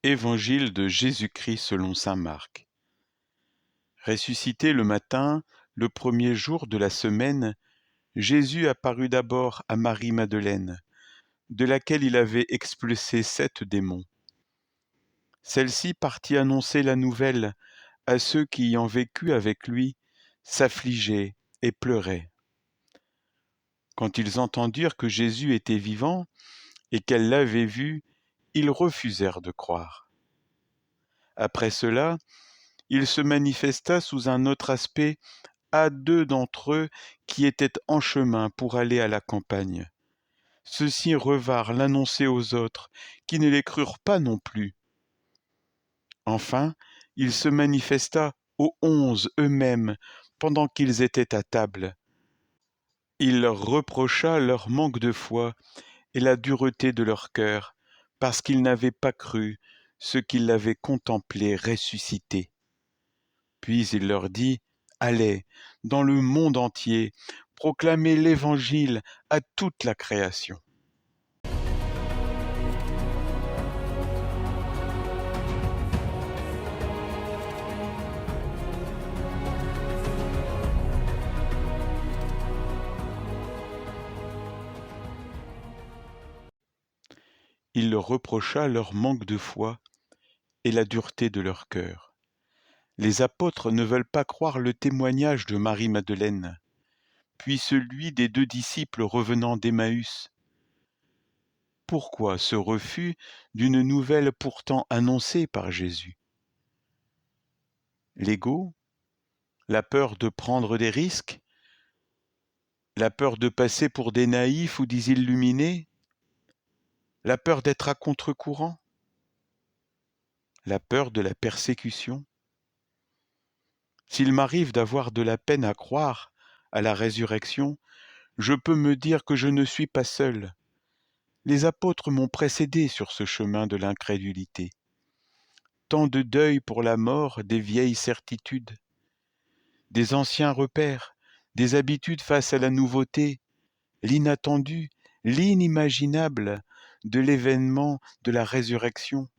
Évangile de Jésus-Christ selon saint Marc. Ressuscité le matin, le premier jour de la semaine, Jésus apparut d'abord à Marie-Madeleine, de laquelle il avait expulsé 7 démons. Celle-ci partit annoncer la nouvelle à ceux qui, ayant vécu avec lui, s'affligeaient et pleuraient. Quand ils entendirent que Jésus était vivant et qu'elle l'avait vu, ils refusèrent de croire. Après cela, il se manifesta sous un autre aspect à 2 d'entre eux qui étaient en chemin pour aller à la campagne. Ceux-ci revinrent l'annoncer aux autres, qui ne les crurent pas non plus. Enfin, il se manifesta aux 11 eux-mêmes, pendant qu'ils étaient à table. Il leur reprocha leur manque de foi et la dureté de leur cœur, parce qu'ils n'avaient pas cru ce qu'ils l'avaient contemplé ressuscité. Puis il leur dit, « Allez, dans le monde entier, proclamez l'Évangile à toute la création. » Il leur reprocha leur manque de foi et la dureté de leur cœur. Les apôtres ne veulent pas croire le témoignage de Marie-Madeleine, puis celui des 2 disciples revenant d'Emmaüs. Pourquoi ce refus d'une nouvelle pourtant annoncée par Jésus? L'ego? La peur de prendre des risques? La peur de passer pour des naïfs ou des illuminés? La peur d'être à contre-courant? La peur de la persécution? S'il m'arrive d'avoir de la peine à croire à la résurrection, je peux me dire que je ne suis pas seul. Les apôtres m'ont précédé sur ce chemin de l'incrédulité. Tant de deuil pour la mort, des vieilles certitudes, des anciens repères, des habitudes face à la nouveauté, l'inattendu, l'inimaginable de l'événement de la résurrection.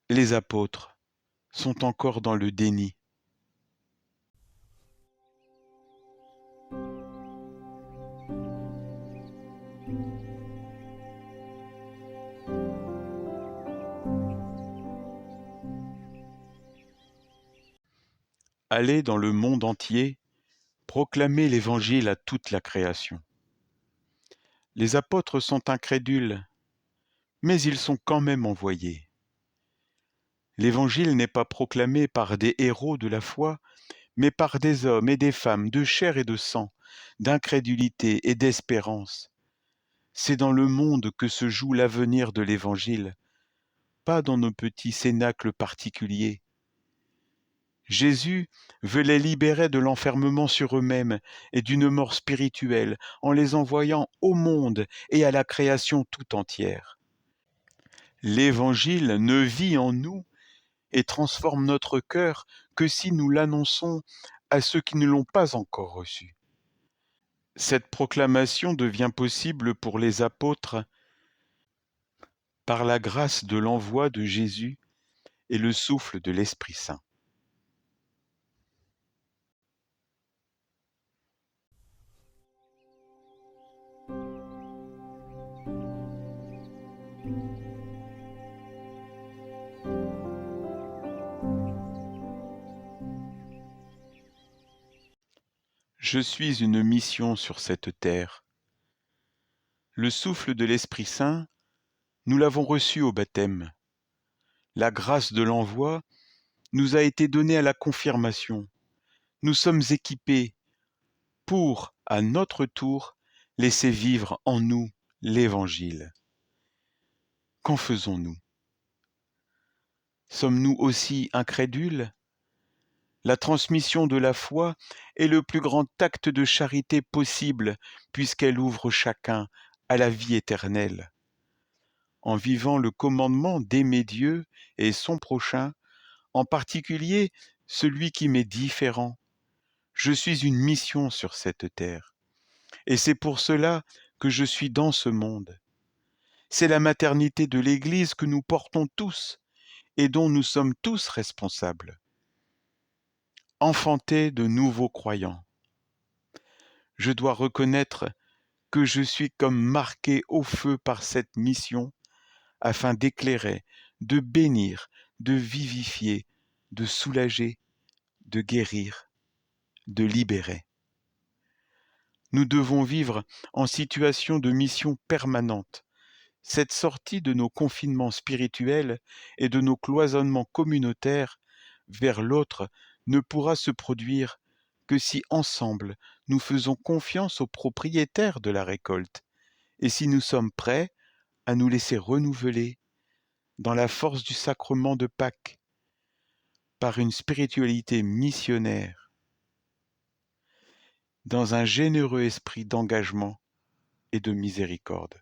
Les apôtres sont encore dans le déni. Allez dans le monde entier, proclamer l'Évangile à toute la création. Les apôtres sont incrédules, mais ils sont quand même envoyés. L'Évangile n'est pas proclamé par des héros de la foi, mais par des hommes et des femmes de chair et de sang, d'incrédulité et d'espérance. C'est dans le monde que se joue l'avenir de l'Évangile, pas dans nos petits cénacles particuliers. Jésus veut les libérer de l'enfermement sur eux-mêmes et d'une mort spirituelle en les envoyant au monde et à la création tout entière. L'Évangile ne vit en nous et transforme notre cœur que si nous l'annonçons à ceux qui ne l'ont pas encore reçu. Cette proclamation devient possible pour les apôtres par la grâce de l'envoi de Jésus et le souffle de l'Esprit Saint. Je suis une mission sur cette terre. Le souffle de l'Esprit Saint, nous l'avons reçu au baptême. La grâce de l'envoi nous a été donnée à la confirmation. Nous sommes équipés pour, à notre tour, laisser vivre en nous l'Évangile. Qu'en faisons-nous? Sommes-nous aussi incrédules? La transmission de la foi est le plus grand acte de charité possible puisqu'elle ouvre chacun à la vie éternelle. En vivant le commandement d'aimer Dieu et son prochain, en particulier celui qui m'est différent, je suis une mission sur cette terre. Et c'est pour cela que je suis dans ce monde. C'est la maternité de l'Église que nous portons tous et dont nous sommes tous responsables. Enfanter de nouveaux croyants. Je dois reconnaître que je suis comme marqué au feu par cette mission afin d'éclairer, de bénir, de vivifier, de soulager, de guérir, de libérer. Nous devons vivre en situation de mission permanente. Cette sortie de nos confinements spirituels et de nos cloisonnements communautaires vers l'autre ne pourra se produire que si ensemble nous faisons confiance aux propriétaires de la récolte et si nous sommes prêts à nous laisser renouveler dans la force du sacrement de Pâques par une spiritualité missionnaire, dans un généreux esprit d'engagement et de miséricorde.